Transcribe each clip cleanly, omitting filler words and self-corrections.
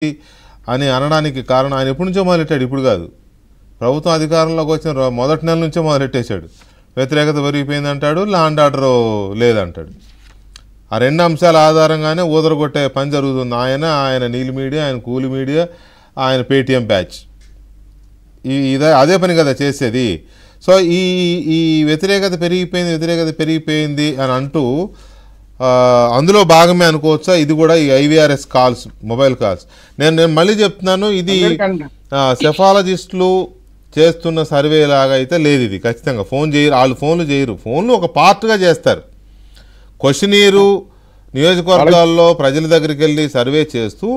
అని అనడానికి కారణం ఆయన ఎప్పటి నుంచో మొదలెట్టాడు, ఇప్పుడు కాదు. ప్రభుత్వం అధికారంలోకి వచ్చిన మొదటి నెల నుంచే మొదలెట్టేశాడు. వ్యతిరేకత పెరిగిపోయింది అంటాడు, లా అండ్ ఆర్డర్ లేదంటాడు. ఆ రెండు అంశాల ఆధారంగానే ఊదరగొట్టే పని జరుగుతుంది. ఆయన నీలి మీడియా, ఆయన కూలి మీడియా, ఆయన పేటీఎం బ్యాచ్, అదే పని కదా చేసేది. సో ఈ వ్యతిరేకత పెరిగిపోయింది అని అంటూ అందులో భాగమే అనుకోవచ్చా ఇది కూడా? ఈ ఐవీఆర్ఎస్ కాల్స్, మొబైల్ కాల్స్, నేను మళ్ళీ చెప్తున్నాను, ఇది సెఫాలజిస్టులు చేస్తున్న సర్వే లాగా అయితే లేదు. ఇది ఖచ్చితంగా ఫోన్ చేయరు, వాళ్ళు ఫోన్లు చేయరు. ఫోన్లు ఒక పార్ట్గా చేస్తారు. క్వశ్చనీరు నియోజకవర్గాల్లో ప్రజల దగ్గరికి వెళ్ళి సర్వే చేస్తూ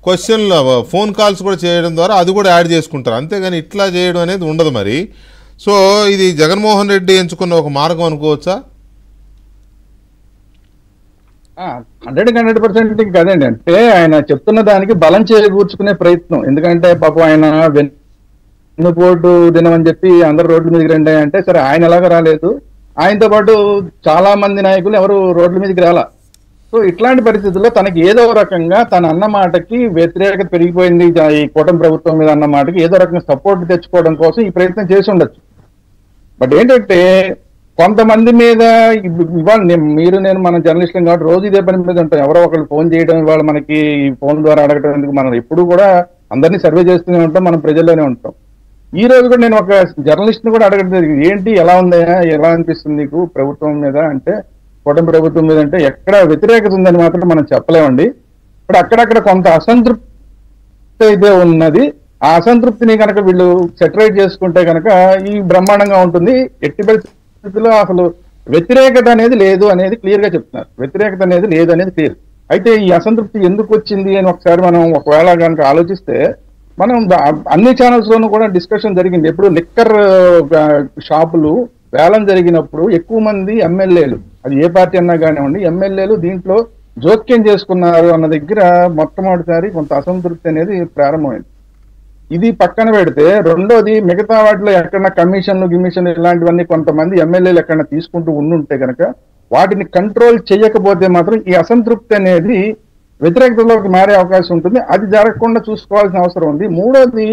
క్వశ్చన్లు, ఫోన్ కాల్స్ కూడా చేయడం ద్వారా అది కూడా యాడ్ చేసుకుంటారు. అంతేగాని ఇట్లా చేయడం అనేది ఉండదు మరి. సో ఇది జగన్మోహన్ రెడ్డి ఎంచుకున్న ఒక మార్గం అనుకోవచ్చా? 100% కదండి. అంటే ఆయన చెప్తున్న దానికి బలం చేకూర్చుకునే ప్రయత్నం. ఎందుకంటే పాపం ఆయన వెన్నుపోటు దినం అని చెప్పి అందరు రోడ్ల మీదకి రండి అంటే, సరే ఆయన ఎలాగ రాలేదు, ఆయనతో పాటు చాలా మంది నాయకులు ఎవరు రోడ్ల మీదకి రాలా. సో ఇట్లాంటి పరిస్థితుల్లో తనకి ఏదో రకంగా తన అన్న మాటకి వ్యతిరేకత పెరిగిపోయింది ఈ కూటమి ప్రభుత్వం మీద అన్న మాటకి ఏదో రకంగా సపోర్ట్ తెచ్చుకోవడం కోసం ఈ ప్రయత్నం చేసి ఉండొచ్చు. బట్ ఏంటంటే కొంతమంది మీద ఇవాళ నేను మన జర్నలిస్టులు కాబట్టి రోజు ఇదే పని మీద ఉంటాం. ఎవరో ఒకళ్ళు ఫోన్ చేయడం, ఇవాళ మనకి ఫోన్ ద్వారా అడగడం ఎందుకు, మనం ఎప్పుడు కూడా అందరినీ సర్వే చేస్తూనే ఉంటాం, మనం ప్రజల్లోనే ఉంటాం. ఈ రోజు కూడా నేను ఒక జర్నలిస్ట్ ని కూడా అడగడం జరిగింది, ఏంటి ఎలా ఉందయా, ఎలా అనిపిస్తుంది నీకు ప్రభుత్వం మీద అంటే, కూటమి ప్రభుత్వం మీద అంటే, ఎక్కడ వ్యతిరేకత ఉందని మాత్రం మనం చెప్పలేమండి. ఇప్పుడు అక్కడక్కడ కొంత అసంతృప్తి అయితే ఉన్నది. ఆ అసంతృప్తిని కనుక వీళ్ళు సెటరేట్ చేసుకుంటే కనుక ఈ బ్రహ్మాండంగా ఉంటుంది. ఎట్టి పరిస్థితుల్లో అసలు వ్యతిరేకత అనేది లేదు అనేది క్లియర్ గా చెప్తున్నారు. వ్యతిరేకత అనేది లేదు అనేది క్లియర్. అయితే ఈ అసంతృప్తి ఎందుకు వచ్చింది అని ఒకసారి మనం ఒకవేళ కనుక ఆలోచిస్తే, మనం అన్ని ఛానల్స్ లోనూ కూడా డిస్కషన్ జరిగింది. ఎప్పుడు లిక్కర్ షాపులు వేలం జరిగినప్పుడు ఎక్కువ మంది ఎమ్మెల్యేలు, అది ఏ పార్టీ అన్నా కానివ్వండి, ఎమ్మెల్యేలు దీంట్లో జోక్యం చేసుకున్నారు అన్న దగ్గర మొట్టమొదటిసారి కొంత అసంతృప్తి అనేది ప్రారంభమైంది. ఇది పక్కన పెడితే, రెండోది మిగతా వాటిలో ఎక్కడన్నా కమిషన్లు ఇలాంటివన్నీ కొంతమంది ఎమ్మెల్యేలు ఎక్కడన్నా తీసుకుంటూ ఉండుంటే కనుక వాటిని కంట్రోల్ చేయకపోతే మాత్రం ఈ అసంతృప్తి అనేది వ్యతిరేకతలోకి మారే అవకాశం ఉంటుంది. అది జరగకుండా చూసుకోవాల్సిన అవసరం ఉంది. మూడోది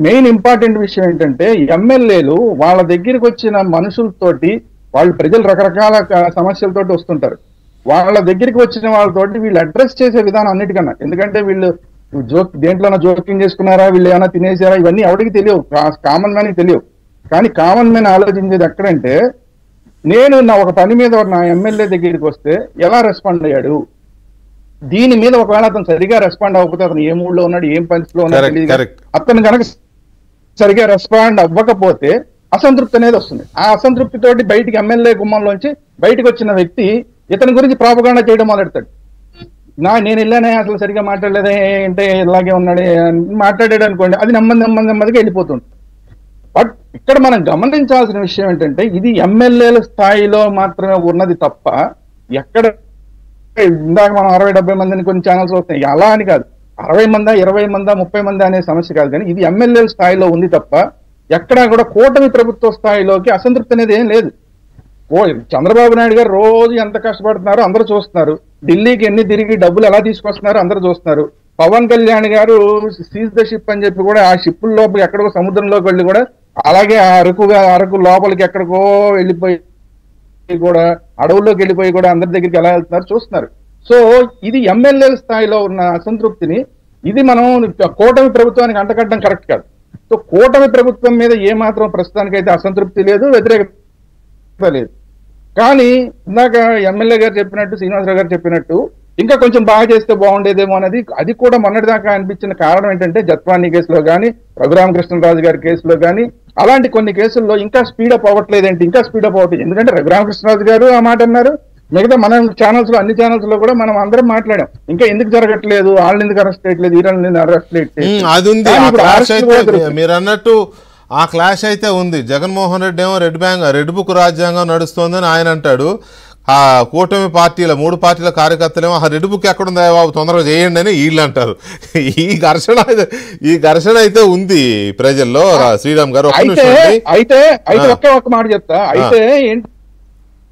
మెయిన్ ఇంపార్టెంట్ విషయం ఏంటంటే, ఎమ్మెల్యేలు వాళ్ళ దగ్గరికి వచ్చిన మనుషులతోటి, వాళ్ళు ప్రజలు రకరకాల సమస్యలతోటి వస్తుంటారు, వాళ్ళ దగ్గరికి వచ్చిన వాళ్ళతోటి వీళ్ళు అడ్రస్ చేసే విధానం అన్నిటికన్నా, ఎందుకంటే వీళ్ళు దేంట్లోనా జోక్యం చేసుకున్నారా, వీళ్ళు ఏమైనా తినేసారా, ఇవన్నీ ఎవరికి తెలియవు, కామన్ మ్యాన్కి తెలియవు. కానీ కామన్ మ్యాన్ ఆలోచించేది ఎక్కడంటే, నేను నా ఒక పని మీద నా ఎమ్మెల్యే దగ్గరికి వస్తే ఎలా రెస్పాండ్ అయ్యాడు, దీని మీద ఒకవేళ అతను సరిగా రెస్పాండ్ అవ్వకపోతే, అతను ఏ మూడ్లో ఉన్నాడు, ఏం పరిస్థితిలో ఉన్నాడు తెలియదు. అతను కనుక సరిగా రెస్పాండ్ అవ్వకపోతే అసంతృప్తి అనేది వస్తుంది. ఆ అసంతృప్తి తోటి బయటికి ఎమ్మెల్యే గుమ్మంలోంచి బయటకు వచ్చిన వ్యక్తి ఇతని గురించి ప్రాపగాండా చేయడం మొదలెడతాడు. నేను వెళ్ళానే, అసలు సరిగా మాట్లాడలేదే, అంటే ఇలాగే ఉన్నాడే మాట్లాడాడు అనుకోండి, అది నెమ్మదిగా వెళ్ళిపోతుంది. బట్ ఇక్కడ మనం గమనించాల్సిన విషయం ఏంటంటే, ఇది ఎమ్మెల్యేల స్థాయిలో మాత్రమే ఉన్నది తప్ప, ఎక్కడ ఇందాక మనం 60-70 మందిని కొన్ని ఛానల్స్ వస్తాయి, అలా అని కాదు, 60 మందా 20 మందా 30 మంది అనే సమస్య కాదు. కానీ ఇది ఎమ్మెల్యేల స్థాయిలో ఉంది తప్ప ఎక్కడా కూడా కూటమి ప్రభుత్వ స్థాయిలోకి అసంతృప్తి అనేది ఏం లేదు. చంద్రబాబు నాయుడు గారు రోజు ఎంత కష్టపడుతున్నారో అందరూ చూస్తున్నారు. ఢిల్లీకి ఎన్ని తిరిగి డబ్బులు ఎలా తీసుకొస్తున్నారో అందరూ చూస్తున్నారు. పవన్ కళ్యాణ్ గారు సీజ్ ద షిప్ అని చెప్పి కూడా ఆ షిప్పుల లోపలికి ఎక్కడికో సముద్రంలోకి వెళ్ళి కూడా, అలాగే అరకు లోపలికి ఎక్కడికో వెళ్ళిపోయి కూడా, అడవుల్లోకి వెళ్ళిపోయి కూడా అందరి దగ్గరికి ఎలా వెళ్తున్నారు చూస్తున్నారు. సో ఇది ఎమ్మెల్యేల స్థాయిలో ఉన్న అసంతృప్తిని ఇది మనం కూటమి ప్రభుత్వానికి అంటకట్టడం కరెక్ట్ కాదు. సో కూటమి ప్రభుత్వం మీద ఏమాత్రం ప్రస్తుతానికైతే అసంతృప్తి లేదు, వ్యతిరేకత లేదు. కానీ ఇందాక ఎమ్మెల్యే గారు చెప్పినట్టు, శ్రీనివాసరావు గారు చెప్పినట్టు, ఇంకా కొంచెం బాగా చేస్తే బాగుండేదేమో అనేది, అది కూడా మొన్నటిదాకా అనిపించిన కారణం ఏంటంటే, జత్వానీ కేసులో కానీ, రఘురామకృష్ణరాజు గారి కేసులో కానీ, అలాంటి కొన్ని కేసుల్లో ఇంకా స్పీడప్ అవ్వట్లేదేంటి, ఇంకా స్పీడప్ అవ్వట్లేదు. ఎందుకంటే రఘురామకృష్ణరాజు గారు ఆ మాట అన్నారు, మిగతా మన ఛానల్స్ లో అన్ని ఛానల్స్ లో కూడా మనం అందరం మాట్లాడాం, ఇంకా ఎందుకు జరగట్లేదు, వాళ్ళని ఎందుకు అరెస్ట్ చేయట్లేదు, వీళ్ళని అరెస్ట్ చేయట్లేదు. మీరు అన్నట్టు ఆ క్లాష్ అయితే ఉంది. జగన్మోహన్ రెడ్డి ఏమో రెడ్ బుక్ రాజ్యాంగం నడుస్తోందని ఆయన అంటాడు. ఆ కూటమి పార్టీల 3 పార్టీల కార్యకర్తలేమో ఆ రెడ్ బుక్ ఎక్కడుందా బాబు తొందరగా చేయండి అని వీళ్ళు అంటారు. ఈ ఘర్షణ అయితే ఉంది ప్రజల్లో. శ్రీరామ్ గారు అయితే ఒక్క మాట చెప్తా. అయితే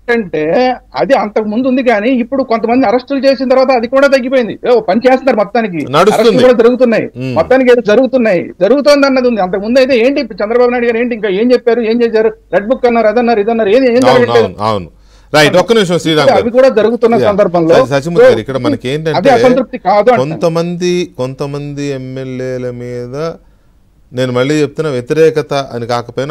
ఏంటంటే అది అంతకు ముందు ఉంది, కానీ ఇప్పుడు కొంతమంది అరెస్టులు చేసిన తర్వాత అది కూడా తగ్గిపోయింది. పని చేస్తున్నారు, మొత్తానికి నడుస్తుంది. అరెస్టులు కూడా జరుగుతున్నాయి, మొత్తానికి ఏదో జరుగుతోంది అన్నది ఉంది. అంతకు ముందు అయితే ఏంటి చంద్రబాబు నాయుడు గారు ఏంటి ఇంకా ఏం చెప్పారు, ఏం చేశారు, రెడ్ బుక్ అన్నారు, అదన్నారు, ఇదన్నారు, ఏం జరగట్లేదు. అవును, రైట్. ఒక్క నిమిషం శ్రీరామ్ గారు, అవి కూడా జరుగుతున్న సందర్భంలో సచిమూర్తి గారు, ఇక్కడ మనకి ఏంటంటే అసంతృప్తి కాదు. కొంతమంది ఎమ్మెల్యేల మీద నేను మళ్ళీ చెప్తున్నా, వ్యతిరేకత అని కాకపోయినా